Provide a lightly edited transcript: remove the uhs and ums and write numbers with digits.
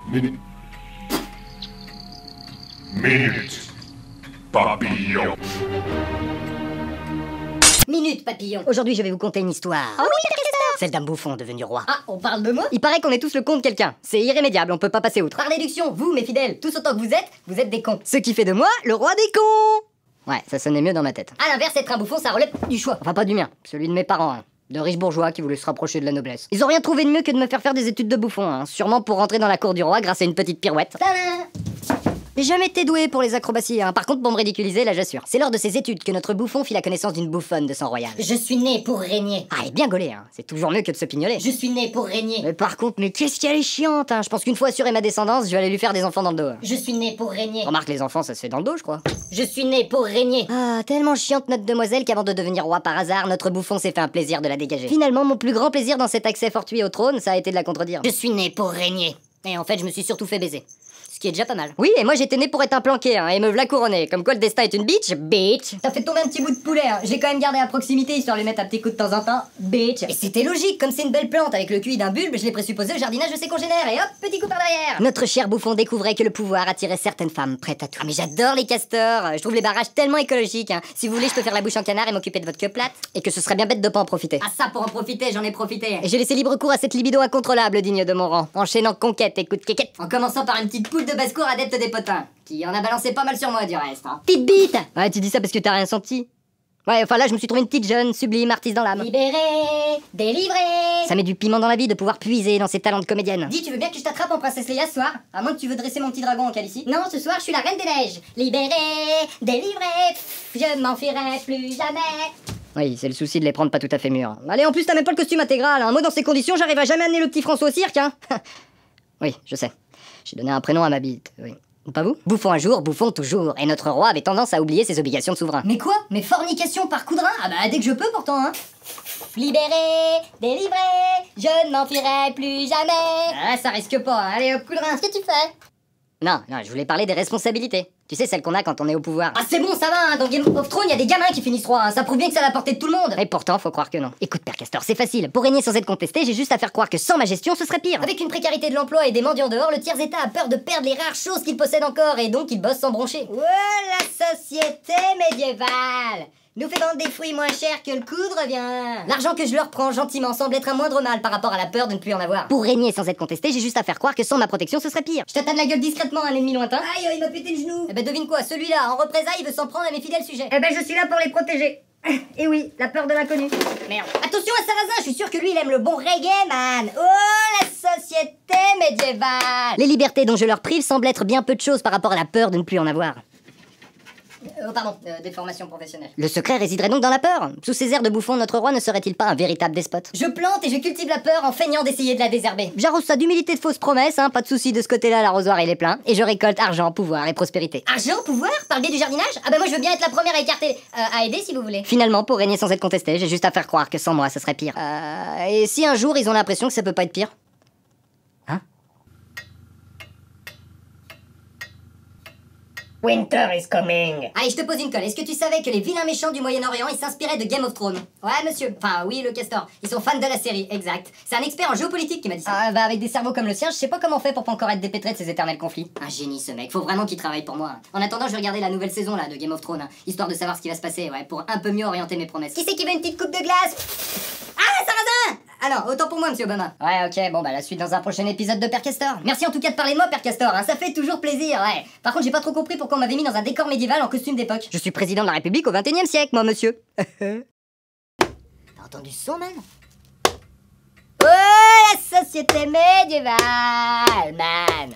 Minute. Minute. Papillon. Minute papillon. Aujourd'hui, je vais vous conter une histoire. Ah oui, Père Castor. Celle d'un bouffon devenu roi. Ah, on parle de moi? Il paraît qu'on est tous le con de quelqu'un. C'est irrémédiable, on peut pas passer outre. Par déduction, vous, mes fidèles, tous autant que vous êtes des cons. Ce qui fait de moi le roi des cons. Ouais, ça sonnait mieux dans ma tête. À l'inverse, être un bouffon, ça relève du choix. Enfin, pas du mien, celui de mes parents, hein. De riches bourgeois qui voulaient se rapprocher de la noblesse. Ils ont rien trouvé de mieux que de me faire des études de bouffon, hein. Sûrement pour rentrer dans la cour du roi grâce à une petite pirouette. Tadam! J'ai jamais été doué pour les acrobaties, hein. Par contre, pour me ridiculiser, là j'assure. C'est lors de ses études que notre bouffon fit la connaissance d'une bouffonne de sang royal. Je suis né pour régner. Ah, elle est bien gaulée, hein. C'est toujours mieux que de se pignoler. Je suis né pour régner. Mais par contre, mais qu'est-ce qu'elle est chiante, hein. Je pense qu'une fois assuré ma descendance, je vais aller lui faire des enfants dans le dos, hein. Je suis né pour régner. Remarque, les enfants, ça se fait dans le dos, je crois. Je suis né pour régner. Ah, tellement chiante notre demoiselle qu'avant de devenir roi par hasard, notre bouffon s'est fait un plaisir de la dégager. Finalement, mon plus grand plaisir dans cet accès fortuit au trône, ça a été de la contredire. Je suis né pour régner. Et en fait, je me suis surtout fait baiser. Ce qui est déjà pas mal. Oui, et moi j'étais né pour être un planqué, hein, et me v'là couronné. Comme quoi le destin est une bitch. T'as fait tomber un petit bout de poulet, hein. J'ai quand même gardé à proximité histoire de lui mettre un petit coup de temps en temps, bitch. Et c'était logique, comme c'est une belle plante avec le QI d'un bulbe, je l'ai présupposé au jardinage de ses congénères, et hop, petit coup par derrière. Notre cher bouffon découvrait que le pouvoir attirait certaines femmes prêtes à tout. Ah mais j'adore les castors, je trouve les barrages tellement écologiques, hein. Si vous voulez, je peux faire la bouche en canard et m'occuper de votre queue plate. Et que ce serait bien bête de pas en profiter. Ah ça, pour en profiter, j'en ai profité. Et j'ai laissé libre cours à cette libido incontrôlable digne de mon rang, enchaînant conquête et coups de quéquette. En commençant par une petite poule de basse-cour adepte des potins, qui en a balancé pas mal sur moi du reste, hein. Petite bite. Ouais, tu dis ça parce que t'as rien senti. Ouais, enfin là, je me suis trouvé une petite jeune, sublime, artiste dans l'âme. Libéré, délivré. Ça met du piment dans la vie de pouvoir puiser dans ses talents de comédienne. Dis, tu veux bien que je t'attrape en princesse Leia ce soir? À moins que tu veux dresser mon petit dragon en calicie. Non, ce soir, je suis la reine des neiges. Libéré, délivré, je m'enfuirai plus jamais. Oui, c'est le souci de les prendre pas tout à fait mûrs. Allez, en plus, t'as même pas le costume intégral, hein. Moi, dans ces conditions, j'arriverai jamais à amener le petit François au cirque, hein. Oui, je sais. J'ai donné un prénom à ma bite, oui. Pas vous? Bouffon un jour, bouffon toujours. Et notre roi avait tendance à oublier ses obligations de souverain. Mais quoi? Mais fornication par coup de rein? Ah bah dès que je peux pourtant, hein. Libéré, délivré, je ne m'enfuirai plus jamais. Ah ça risque pas, hein. Allez hop, coup de rein, qu'est-ce que tu fais? Non, je voulais parler des responsabilités. Tu sais, celles qu'on a quand on est au pouvoir. Ah c'est bon, ça va, hein. Dans Game of Thrones, y a des gamins qui finissent rois, hein. Ça prouve bien que c'est à la portée de tout le monde. Et pourtant, faut croire que non. Écoute, Père Castor, c'est facile. Pour régner sans être contesté, j'ai juste à faire croire que sans ma gestion, ce serait pire. Avec une précarité de l'emploi et des mendiants dehors, le tiers-état a peur de perdre les rares choses qu'il possède encore, et donc il bosse sans broncher. Oh, la société médiévale nous fait vendre des fruits moins chers que le coup de revient. L'argent que je leur prends gentiment semble être un moindre mal par rapport à la peur de ne plus en avoir. Pour régner sans être contesté, j'ai juste à faire croire que sans ma protection, ce serait pire. Je t'atteins la gueule discrètement à un ennemi lointain. Aïe, il m'a pété le genou. Eh ben devine quoi, celui-là, en représailles, il veut s'en prendre à mes fidèles sujets. Eh ben je suis là pour les protéger. Et oui, la peur de l'inconnu. Merde. Attention à Sarrazin, je suis sûr que lui, il aime le bon reggae, man. Oh, la société médiévale. Les libertés dont je leur prive semblent être bien peu de choses par rapport à la peur de ne plus en avoir. Oh pardon, déformation professionnelle. Le secret résiderait donc dans la peur. Sous ces airs de bouffon, notre roi ne serait-il pas un véritable despote? Je plante et je cultive la peur en feignant d'essayer de la désherber. J'arrose ça d'humilité de fausses promesses, hein, pas de soucis de ce côté-là, l'arrosoir il est plein. Et je récolte argent, pouvoir et prospérité. Argent, pouvoir? Par le biais du jardinage? Ah bah moi je veux bien être la première à écarter, à aider si vous voulez. Finalement, pour régner sans être contesté, j'ai juste à faire croire que sans moi, ce serait pire. Et si un jour ils ont l'impression que ça peut pas être pire? Hein? Winter is coming. Allez, je te pose une colle. Est-ce que tu savais que les vilains méchants du Moyen-Orient, ils s'inspiraient de Game of Thrones? Ouais, monsieur. Enfin, oui, le castor. Ils sont fans de la série, exact. C'est un expert en géopolitique qui m'a dit ça. Ah, bah, avec des cerveaux comme le sien, je sais pas comment on fait pour pas encore être dépêtré de ces éternels conflits. Un génie, ce mec. Faut vraiment qu'il travaille pour moi. En attendant, je vais regarder la nouvelle saison, là, de Game of Thrones, hein, histoire de savoir ce qui va se passer, ouais, pour un peu mieux orienter mes promesses. Qui c'est qui veut une petite coupe de glace? Ah, Sarrazin! Alors, autant pour moi, monsieur Obama. Ouais, ok, bon, bah, la suite dans un prochain épisode de Père Castor. Merci en tout cas de parler de moi, Père Castor, hein, ça fait toujours plaisir, ouais. Par contre, j'ai pas trop compris pourquoi on m'avait mis dans un décor médiéval en costume d'époque. Je suis président de la République au XXIe siècle, moi, monsieur. T'as entendu ce son, man? Oh, la société médiévale, man!